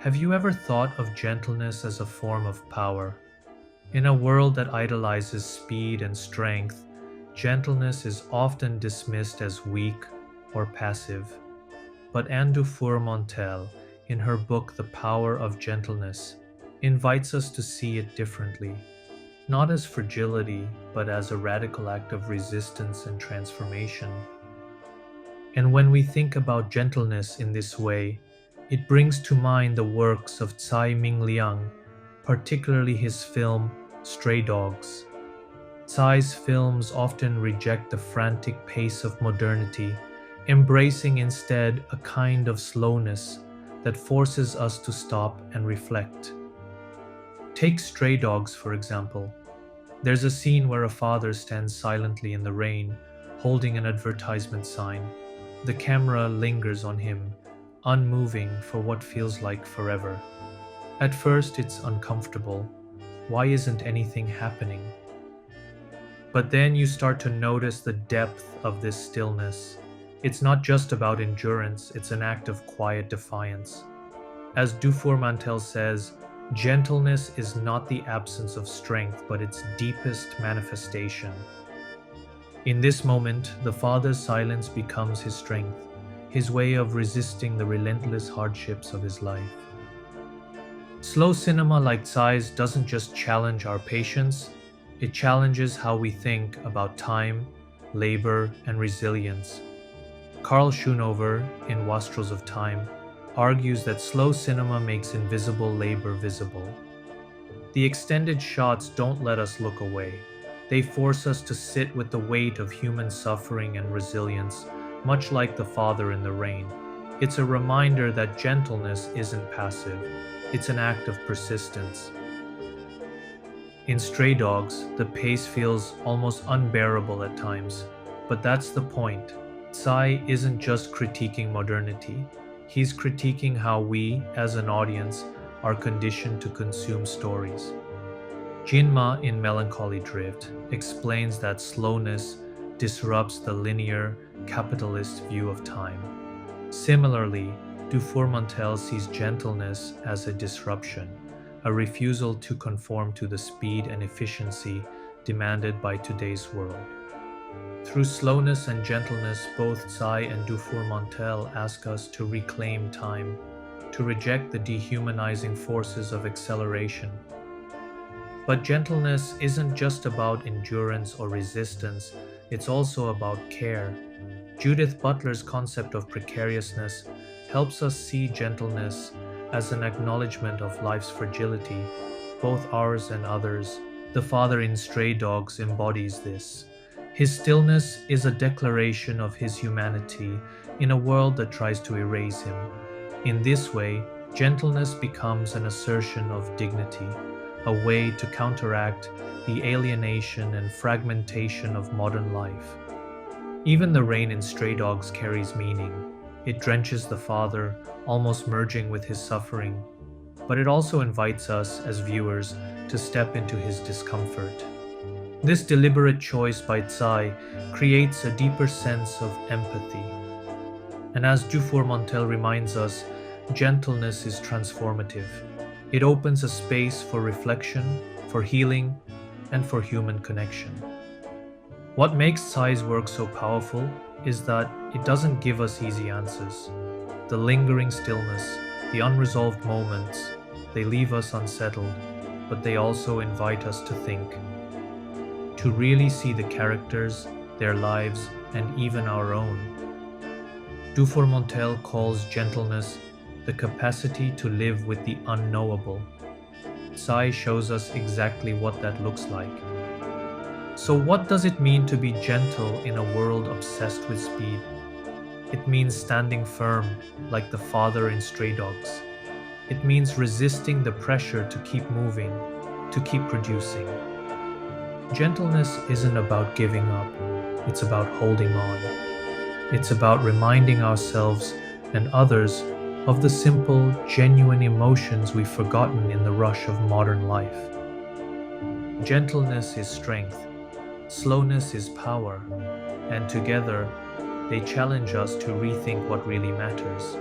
Have you ever thought of gentleness as a form of power? In a world that idolizes speed and strength, gentleness is often dismissed as weak or passive. But Anne Dufour-Montel, in her book The Power of Gentleness, invites us to see it differently, not as fragility, but as a radical act of resistance and transformation. And when we think about gentleness in this way, it brings to mind the works of Tsai Ming-liang, particularly his film Stray Dogs. Tsai's films often reject the frantic pace of modernity, embracing instead a kind of slowness that forces us to stop and reflect. Take Stray Dogs, for example. There's a scene where a father stands silently in the rain, holding an advertisement sign. The camera lingers on him, unmoving for what feels like forever. At first, it's uncomfortable. Why isn't anything happening? But then you start to notice the depth of this stillness. It's not just about endurance, it's an act of quiet defiance. As Dufour-Mantel says, gentleness is not the absence of strength, but its deepest manifestation. In this moment, the father's silence becomes his strength, his way of resisting the relentless hardships of his life. Slow cinema like Tsai's doesn't just challenge our patience, it challenges how we think about time, labor, and resilience. Carl Schoonover, in Wastrels of Time, argues that slow cinema makes invisible labor visible. The extended shots don't let us look away. They force us to sit with the weight of human suffering and resilience, much like the father in the rain. It's a reminder that gentleness isn't passive, it's an act of persistence. In Stray Dogs, the pace feels almost unbearable at times, but that's the point. Tsai isn't just critiquing modernity, he's critiquing how we, as an audience, are conditioned to consume stories. Jinma in Melancholy Drift explains that slowness disrupts the linear, capitalist view of time. Similarly, Dufour-Montel sees gentleness as a disruption, a refusal to conform to the speed and efficiency demanded by today's world. Through slowness and gentleness, both Tsai and Dufour-Montel ask us to reclaim time, to reject the dehumanizing forces of acceleration. But gentleness isn't just about endurance or resistance, it's also about care. Judith Butler's concept of precariousness helps us see gentleness as an acknowledgement of life's fragility, both ours and others. The father in Stray Dogs embodies this. His stillness is a declaration of his humanity in a world that tries to erase him. In this way, gentleness becomes an assertion of dignity, a way to counteract the alienation and fragmentation of modern life. Even the rain in Stray Dogs carries meaning. It drenches the father, almost merging with his suffering, but it also invites us, as viewers, to step into his discomfort. This deliberate choice by Tsai creates a deeper sense of empathy. And as Dufour-Montel reminds us, gentleness is transformative. It opens a space for reflection, for healing, and for human connection. What makes Tsai's work so powerful is that it doesn't give us easy answers. The lingering stillness, the unresolved moments, they leave us unsettled, but they also invite us to think, to really see the characters, their lives, and even our own. Dufour-Montel calls gentleness the capacity to live with the unknowable. Tsai shows us exactly what that looks like. So what does it mean to be gentle in a world obsessed with speed? It means standing firm, like the father in Stray Dogs. It means resisting the pressure to keep moving, to keep producing. Gentleness isn't about giving up, it's about holding on. It's about reminding ourselves and others of the simple, genuine emotions we've forgotten in the rush of modern life. Gentleness is strength, slowness is power, and together they challenge us to rethink what really matters.